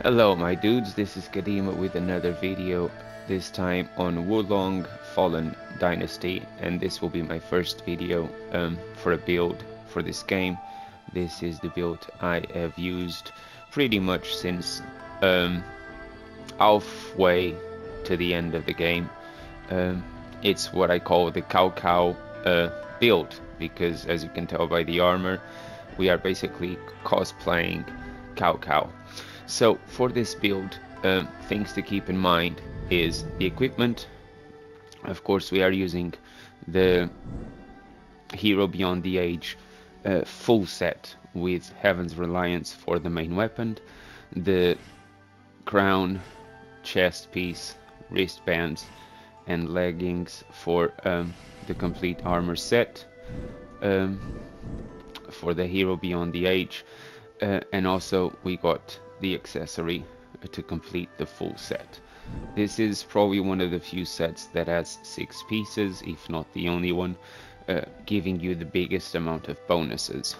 Hello my dudes, this is Kadima with another video, this time on Wulong Fallen Dynasty, and this will be my first video for a build for this game. This is the build I have used pretty much since halfway to the end of the game. It's what I call the Cao Cao build, because as you can tell by the armor, we are basically cosplaying Cao Cao. So for this build, things to keep in mind is the equipment. Of course, we are using the Hero Beyond the Age full set with Heaven's Reliance for the main weapon, the crown, chest piece, wristbands and leggings for the complete armor set for the Hero Beyond the Age, and also we got the accessory to complete the full set. This is probably one of the few sets that has 6 pieces, if not the only one, giving you the biggest amount of bonuses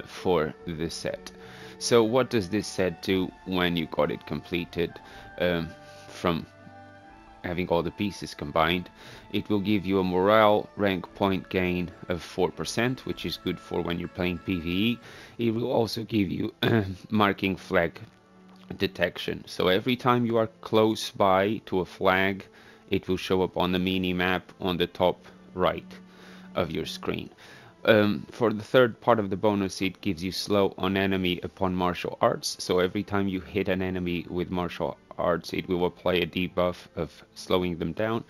for the set. So what does this set do when you got it completed from having all the pieces combined? It will give you a morale rank point gain of 4%, which is good for when you're playing PVE. It will also give you marking flag detection, so every time you are close by to a flag, it will show up on the mini map on the top right of your screen. For the third part of the bonus, it gives you slow on enemy upon martial arts, so every time you hit an enemy with martial arts, it will apply a debuff of slowing them down.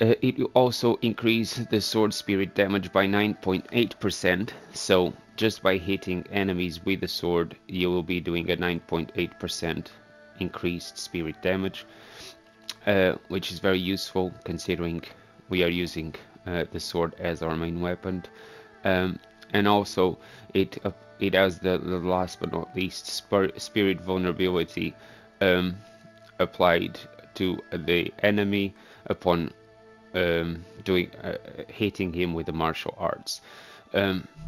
It will also increase the sword spirit damage by 9.8%, so just by hitting enemies with the sword, you will be doing a 9.8% increased spirit damage, which is very useful considering we are using the sword as our main weapon. And also it has the last but not least spirit vulnerability applied to the enemy upon hitting him with the martial arts.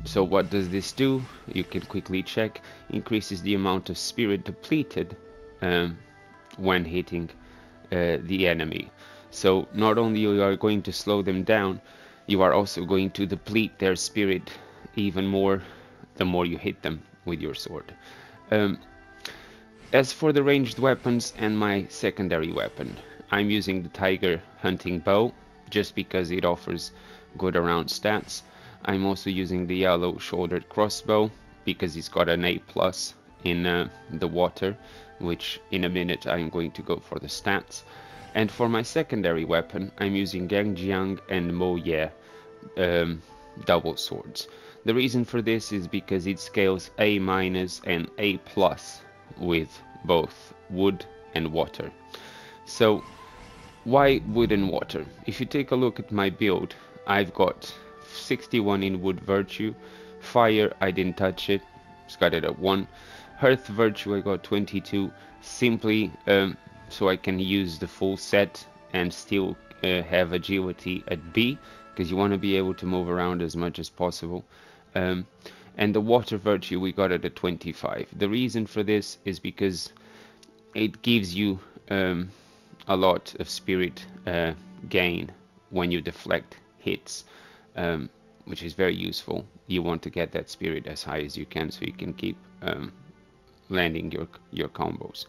So what does this do? You can quickly check. Increases the amount of spirit depleted when hitting the enemy. So not only you are going to slow them down, you are also going to deplete their spirit even more the more you hit them with your sword. As for the ranged weapons and my secondary weapon, I'm using the tiger hunting bow just because it offers good around stats. I'm also using the yellow shouldered crossbow because it's got an A+ in the water, which in a minute I'm going to go for the stats. And for my secondary weapon, I'm using Gangjiang and Mo Ye double swords. The reason for this is because it scales A- and A+ with both wood and water. So why wood and water? If you take a look at my build, I've got 61 in wood virtue. Fire, I didn't touch it, it's got it at 1. Earth virtue, I got 22, simply so I can use the full set and still have agility at B, because you want to be able to move around as much as possible. And the water virtue, we got it at 25. The reason for this is because it gives you a lot of spirit gain when you deflect hits, which is very useful. You want to get that spirit as high as you can so you can keep landing your combos.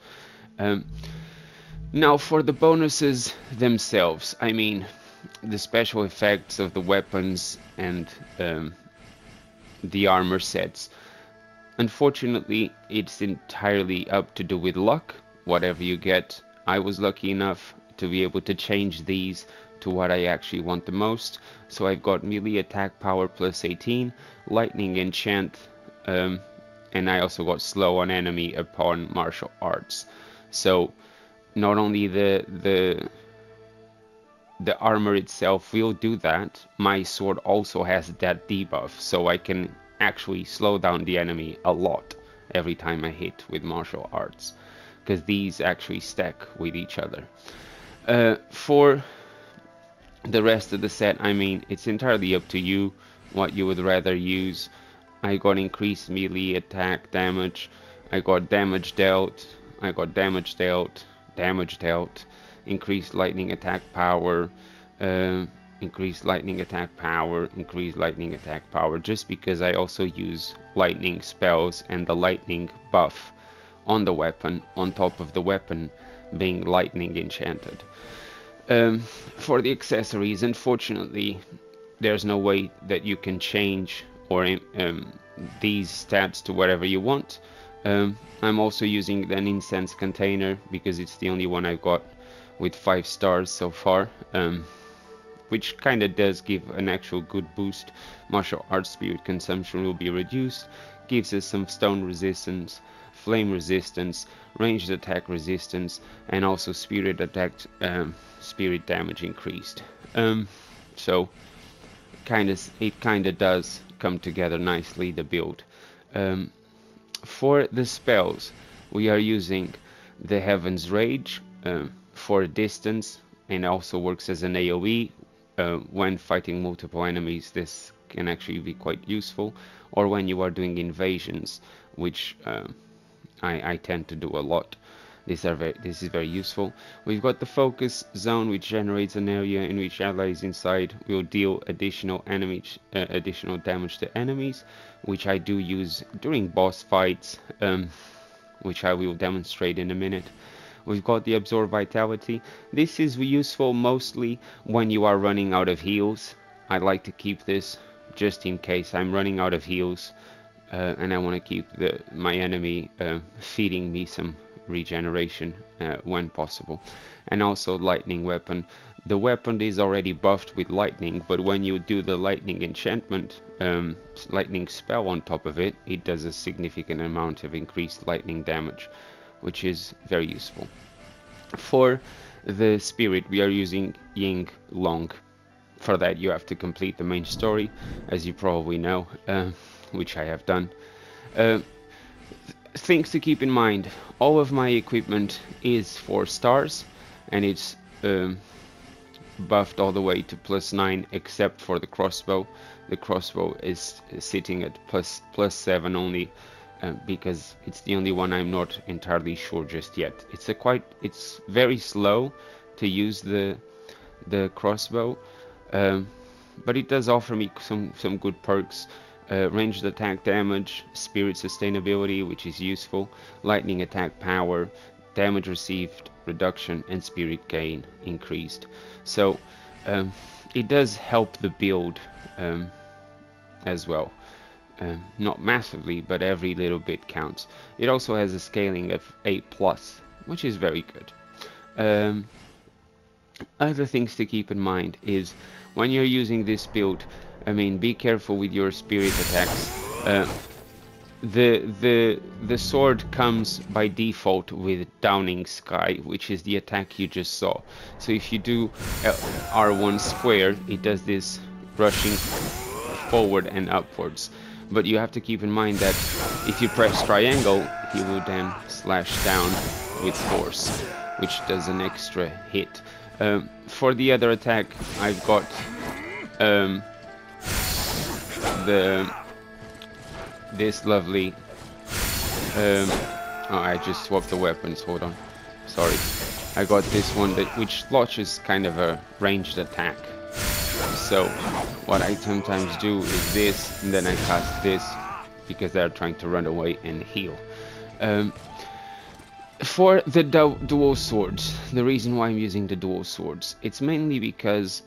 Now for the bonuses themselves, I mean the special effects of the weapons and the armor sets. Unfortunately, it's entirely up to do with luck, whatever you get. I was lucky enough to be able to change these to what I actually want the most. So I've got melee attack power plus 18, lightning enchant, and I also got slow on enemy upon martial arts. So not only the armor itself will do that, my sword also has that debuff, so I can actually slow down the enemy a lot every time I hit with martial arts, because these actually stack with each other. For the rest of the set, I mean, it's entirely up to you what you would rather use. I got increased melee attack damage, I got damage dealt, I got damage dealt, increased lightning attack power, increased lightning attack power, increased lightning attack power, just because I also use lightning spells and the lightning buff on the weapon, on top of the weapon being lightning enchanted. For the accessories, unfortunately, there's no way that you can change or these stats to whatever you want. I'm also using an incense container because it's the only one I've got with 5 stars so far, which kind of does give an actual good boost. Martial arts spirit consumption will be reduced, gives us some stone resistance, flame resistance, ranged attack resistance, and also spirit attack, spirit damage increased. So it kind of does come together nicely, the build. For the spells, we are using the Heaven's Rage for distance, and also works as an AoE. When fighting multiple enemies, this can actually be quite useful, or when you are doing invasions, which I tend to do a lot. This is very useful. We've got the focus zone, which generates an area in which allies inside will deal additional damage to enemies, which I do use during boss fights, which I will demonstrate in a minute. We've got the absorb vitality. This is useful mostly when you are running out of heals. I like to keep this just in case I'm running out of heals, and I want to keep my enemy feeding me some regeneration when possible. And also lightning weapon. The weapon is already buffed with lightning, but when you do the lightning enchantment, lightning spell on top of it, it does a significant amount of increased lightning damage, which is very useful. For the spirit, we are using Ying Long. For that, you have to complete the main story, as you probably know, which I have done. Things to keep in mind: all of my equipment is 4 stars, and it's buffed all the way to +9, except for the crossbow. The crossbow is sitting at +7 only, because it's the only one I'm not entirely sure just yet. It's very slow to use the crossbow, but it does offer me some good perks. Ranged attack damage, spirit sustainability, which is useful, lightning attack power, damage received reduction, and spirit gain increased. So it does help the build as well. Not massively, but every little bit counts. It also has a scaling of 8+, which is very good. Other things to keep in mind is when you're using this build, be careful with your spirit attacks. The sword comes by default with Downing Sky, which is the attack you just saw. So if you do R1 square, it does this rushing forward and upwards. But you have to keep in mind that if you press triangle, he will then slash down with force, which does an extra hit. For the other attack, I've got this lovely oh, I just swapped the weapons, hold on, sorry. I got this one which launches kind of a ranged attack. So what I sometimes do is this, and then I cast this because they're trying to run away and heal. For the dual swords, the reason why I'm using the dual swords, it's mainly because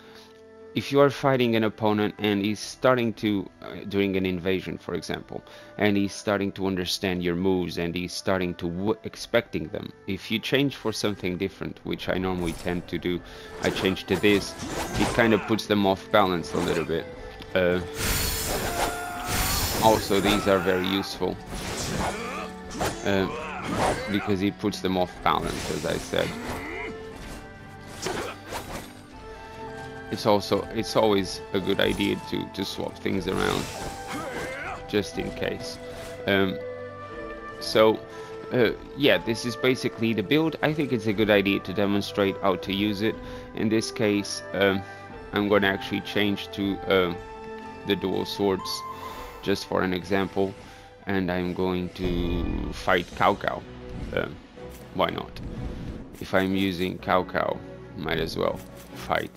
if you are fighting an opponent and he's starting to, during an invasion for example, and he's starting to understand your moves and he's starting to expecting them, if you change for something different, which I normally tend to do, I change to this, it kind of puts them off balance a little bit. Also these are very useful, because it puts them off balance, as I said. It's always a good idea to swap things around, just in case. Yeah, this is basically the build. I think it's a good idea to demonstrate how to use it. In this case, I'm going to actually change to the dual swords, just for an example, and I'm going to fight Cao Cao. why not? If I'm using Cao Cao, might as well fight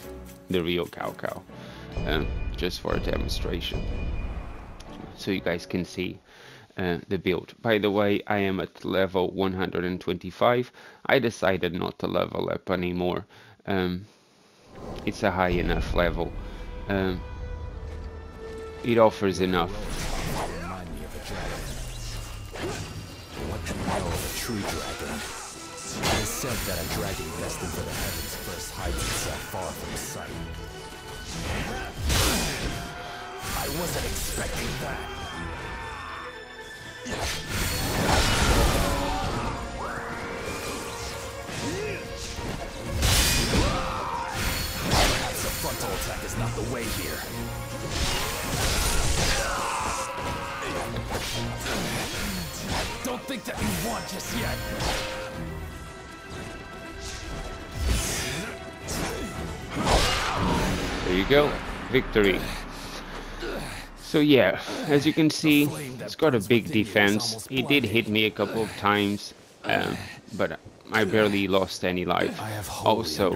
the real Cao Cao, just for a demonstration, so you guys can see the build. By the way, I am at level 125. I decided not to level up anymore. It's a high enough level. It offers enough. Remind me of a dragon. What do you know of a true dragon? It is said that a dragon destined for the heavens first hides itself far from sight. I wasn't expecting that. Perhaps a frontal attack is not the way here. Don't think that you won just yet. There you go, victory. So yeah, as you can see, it's got a big defense. It did hit me a couple of times, but I barely lost any life. Also,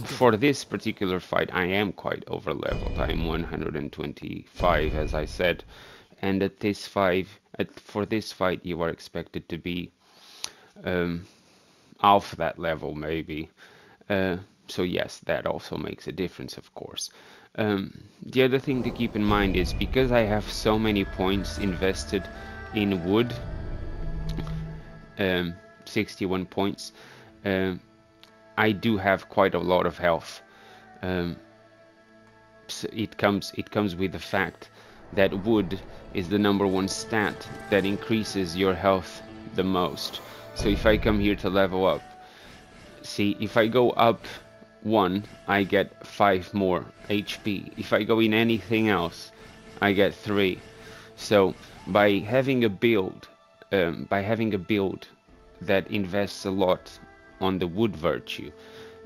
for this particular fight, I am quite over leveled. I'm 125, as I said, and at this for this fight, you are expected to be half that level, maybe. So yes, that also makes a difference, of course. The other thing to keep in mind is, because I have so many points invested in wood, 61 points, I do have quite a lot of health. So it comes with the fact that wood is the #1 stat that increases your health the most. So if I come here to level up, see, if I go up 1, I get 5 more HP. If I go in anything else, I get 3. So by having a build that invests a lot on the wood virtue,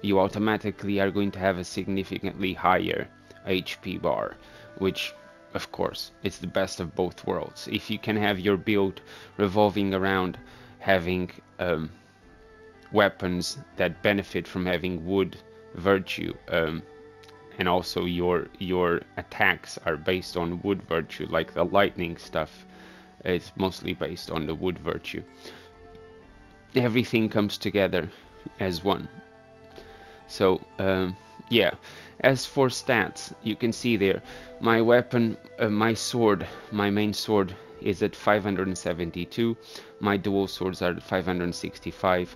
you automatically are going to have a significantly higher HP bar, which of course it's the best of both worlds. If you can have your build revolving around having weapons that benefit from having wood virtue, and also your attacks are based on wood virtue, like the lightning stuff, it's mostly based on the wood virtue. Everything comes together as one. So yeah, as for stats, you can see there, my weapon, my sword, my main sword is at 572, my dual swords are at 565,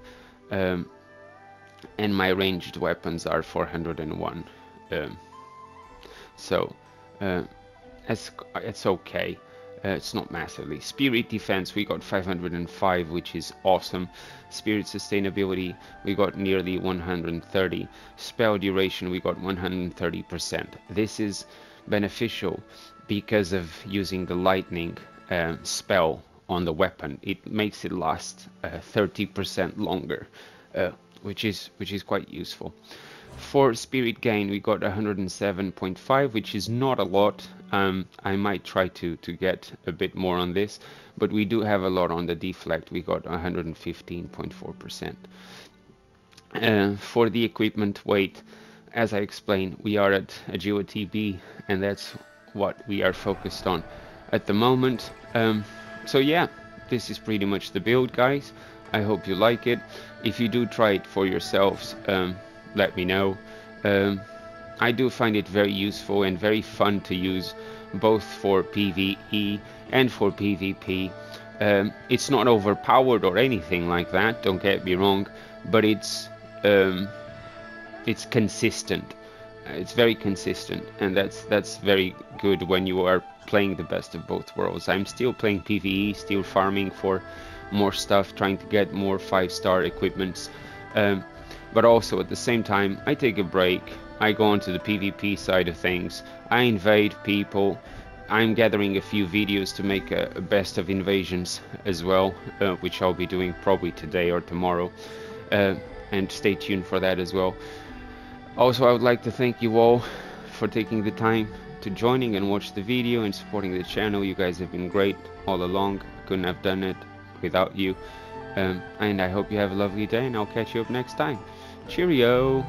and my ranged weapons are 401. So it's okay. It's not massively. Spirit defense, we got 505, which is awesome. Spirit sustainability, we got nearly 130. Spell duration, we got 130%. This is beneficial because of using the lightning spell on the weapon. It makes it last 30% longer, which is quite useful. For spirit gain, we got 107.5, which is not a lot. I might try to get a bit more on this, but we do have a lot on the deflect. We got 115.4%. For the equipment weight, as I explained, we are at agility B, and that's what we are focused on at the moment. So yeah, this is pretty much the build, guys. I hope you like it. If you do try it for yourselves, let me know. I do find it very useful and very fun to use, both for PvE and for PvP. It's not overpowered or anything like that, don't get me wrong, but it's consistent. It's very consistent, and that's very good when you are playing the best of both worlds. I'm still playing PvE, still farming for more stuff, trying to get more 5-star equipments. But also at the same time, I take a break, I go onto the PvP side of things, I invade people, I'm gathering a few videos to make a best of invasions as well, which I'll be doing probably today or tomorrow, and stay tuned for that as well. Also, I would like to thank you all for taking the time to joining and watch the video and supporting the channel. You guys have been great all along, couldn't have done it without you. And I hope you have a lovely day, and I'll catch you up next time. Cheerio!